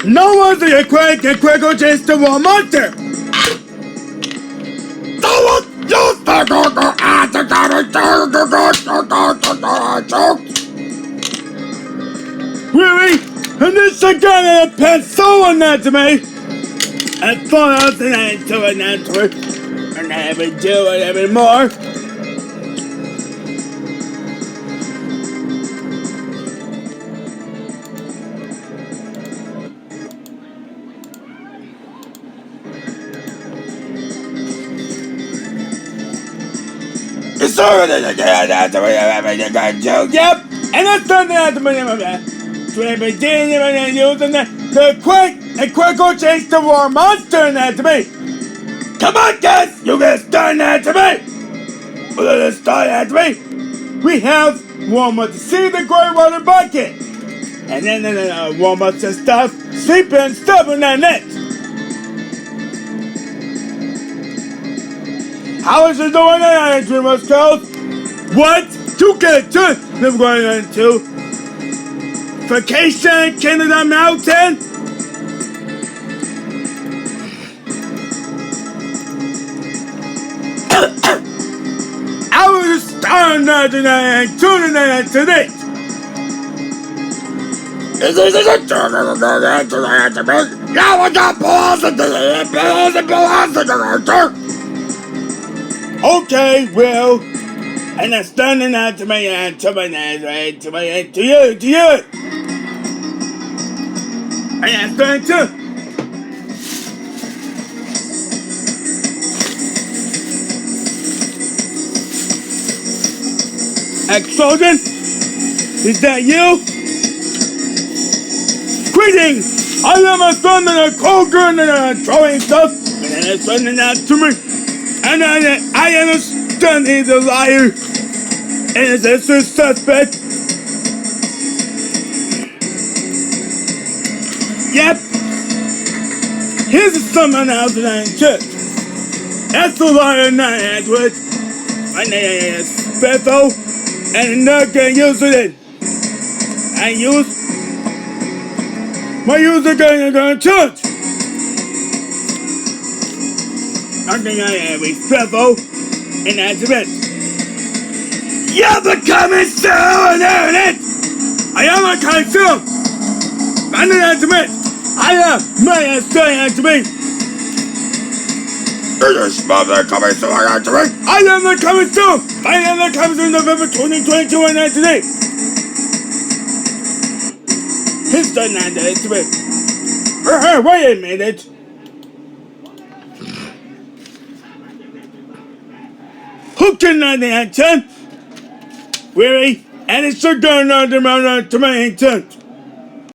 No one's a quick and quicker chase the war monster. Really? And this again in a pencil on that to me. I thought I was an answer and answer. And I haven't do it anymore. It's over there again. That's what I'm going to do. Yep. And that's something that's the minimum of that. So I'm beginning and using the quick and quicker chase the war monster in that to me. Come on, guys. You can start that to me. Let's start that to me. We have warm-up to see the gray water bucket. And then warm-up to stuff, sleeping and stuff in that net. How is it doing that, Dreamers Girls? What? To get to them going into Vacation Canada Mountain? I was starting out and tuning in today. Now I got balls and okay, well, and that's standing out to me and to my right to my to you. And that's standing too. Ex-Soldier, is that you? Greetings! I am a son and a cold gun and throwing stuff, and then it's sending that to me. And I understand he's a liar, and it's a suspect. Yep. Here's someone else in the church. That's the liar, not Edward. My name is Bethel. And not can use it. I use my user going to church. I think I am respectful, and that's it. You're becoming soon, isn't it? I am a kind soon. And that's it. I am my saying to me. I am the coming soon. I am the coming soon. I am the coming soon November 2022 and that's today. It's done that to me. Wait a minute. Who can I answer? Really? And it's still going on to my intent.